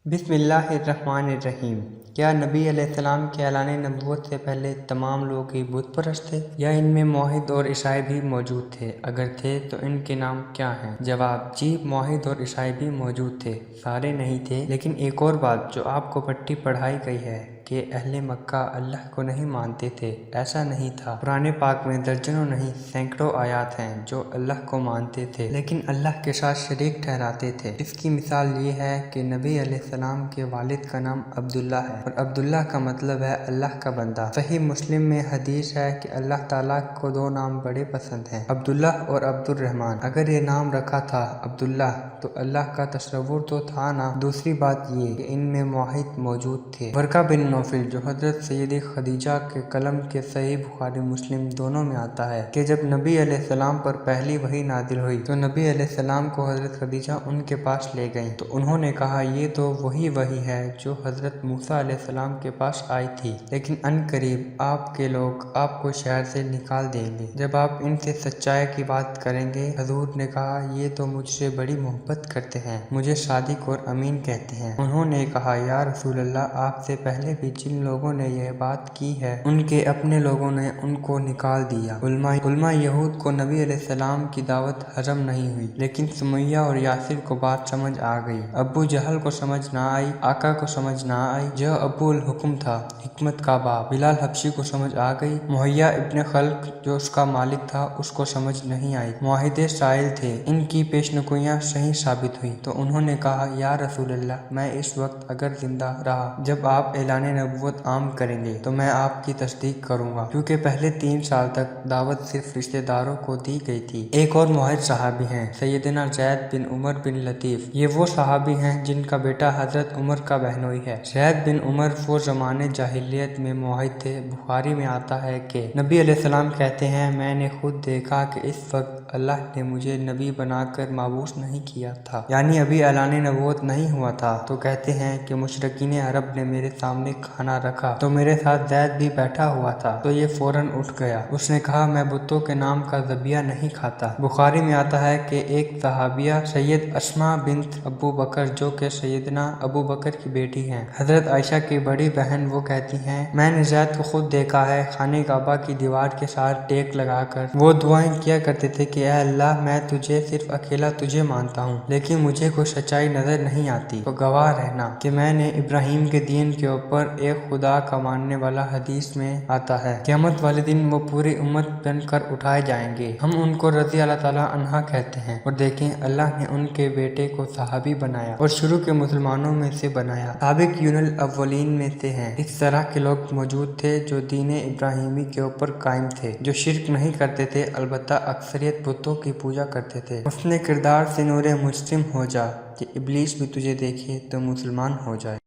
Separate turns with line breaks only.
बिस्मिल्लाहिर्रहमानिर्रहीम। क्या नबी अलैहिस्सलाम के ऐलान नबूवत से पहले तमाम लोग ही बुत परस्त थे या इनमें मोहिद और ईसाई भी मौजूद थे? अगर थे तो इनके नाम क्या हैं? जवाब: जी, मोहिद और ईसाई भी मौजूद थे, सारे नहीं थे। लेकिन एक और बात जो आपको पट्टी पढ़ाई गई है कि अहले मक्का अल्लाह को नहीं मानते थे, ऐसा नहीं था। कुरान पाक में दर्जनों नहीं सैकड़ों आयात हैं जो अल्लाह को मानते थे लेकिन अल्लाह के साथ शरीक ठहराते थे। इसकी मिसाल ये है कि नबी अलैहिस्सलाम के वालिद का नाम अब्दुल्ला है और अब्दुल्ला का मतलब है अल्लाह का बंदा। सही मुस्लिम में हदीस है कि अल्लाह ताला को दो नाम बड़े पसंद हैं, अब्दुल्ला और अब्दुर्रहमान। अगर ये नाम रखा था अब्दुल्ला तो अल्लाह का तस्वुर तो था ना। दूसरी बात ये कि इनमें मोहिद मौजूद थे। वर्का बिन नौफिल जो हजरत सैयदी खदीजा के कलम के सही बुखारी मुस्लिम दोनों में आता है कि जब नबी अलैहिस्सलाम पर पहली वही नादिल हुई तो नबी अलैहिस्सलाम को हजरत खदीजा उनके पास ले गईं तो उन्होंने कहा, ये तो वही है जो हजरत मूसा अलैहिस्सलाम के पास आई थी, लेकिन अनकरीब आपके लोग आपको शहर से निकाल देंगे जब आप इनसे सच्चाई की बात करेंगे। हजूर ने कहा, ये तो मुझसे बड़ी मोहब्बत करते हैं, मुझे सादिक और अमीन कहते हैं। उन्होंने कहा, या रसूल अल्लाह, आपसे पहले भी जिन लोगों ने यह बात की है उनके अपने लोगों ने उनको निकाल दिया। उलमा यहूद को नबी अलैहिस्सलाम की दावत हजम नहीं हुई, लेकिन सुमैया और यासिर को बात समझ आ गई। अबू जहल को समझ ना आई, आका को समझ ना आई जो अबुल हुक्म था, हिकमत का बाप। बिलाल हबशी को समझ आ गई। मुहैया इब्ने खल्क जो उसका मालिक था उसको समझ नहीं आई। मुआहिदे साइल थे, इनकी पेशनगोइयां सही साबित हुई तो उन्होंने कहा, या रसूल अल्लाह, मैं इस वक्त अगर जिंदा रहा जब आप ऐलान नबूवत आम करेंगे तो मैं आपकी तस्दीक करूंगा, क्योंकि पहले 3 साल तक दावत सिर्फ रिश्तेदारों को दी गई थी। एक और मुआहिद सहाबी हैं सैयदना ज़ैद बिन उमर बिन लतीफ। ये वो सहाबी हैं जिनका बेटा हजरत उमर का बहनोई है। ज़ैद बिन उमर वो ज़माने जाहिलियत में मुआहिद थे। बुखारी में आता है कि नबी अलैहिस्सलाम कहते हैं, मैंने खुद देखा कि इस वक्त अल्लाह ने मुझे नबी बनाकर माबूस नहीं किया था, यानी अभी ऐलान नबूवत नहीं हुआ था। तो कहते हैं कि मुशरिकीन अरब ने मेरे सामने खाना रखा तो मेरे साथ ज़ैद भी बैठा हुआ था, तो ये फौरन उठ गया। उसने कहा, मैं बुतों के नाम का ज़बिया नहीं खाता। बुखारी में आता है कि एक सहाबिया सैयद अस्मा बिन्त अबू बकर जो कि सैयदना अबू बकर की बेटी हैं, हजरत आयशा की बड़ी बहन, वो कहती हैं, मैंने ज़ैद को खुद देखा है खाने काबा की दीवार के साथ टेक लगाकर वो दुआएं किया करते थे कि ऐ अल्लाह, मैं तुझे सिर्फ अकेला तुझे मानता हूँ, लेकिन मुझे कोई सच्चाई नजर नहीं आती, तो गवाह रहना कि मैंने इब्राहिम के दीन के ऊपर एक खुदा का मानने वाला। हदीस में आता है, क़यामत वाले दिन वो पूरी उम्मत बनकर उठाए जाएंगे। हम उनको रज़ी अल्लाह ताला अन्हा कहते हैं। और देखें, अल्लाह ने उनके बेटे को सहाबी बनाया और शुरू के मुसलमानों में से बनाया, साबिक यूनुल अव्वलीन में से हैं। इस तरह के लोग मौजूद थे जो दीन इब्राहिमी के ऊपर कायम थे, जो शिरक नहीं करते थे, अलबत्ता अक्सरियत बुतों की पूजा करते थे। उसने किरदार से नूरे मुस्लिम हो जा कि इब्लीस भी तुझे देखे तो मुसलमान हो जाए।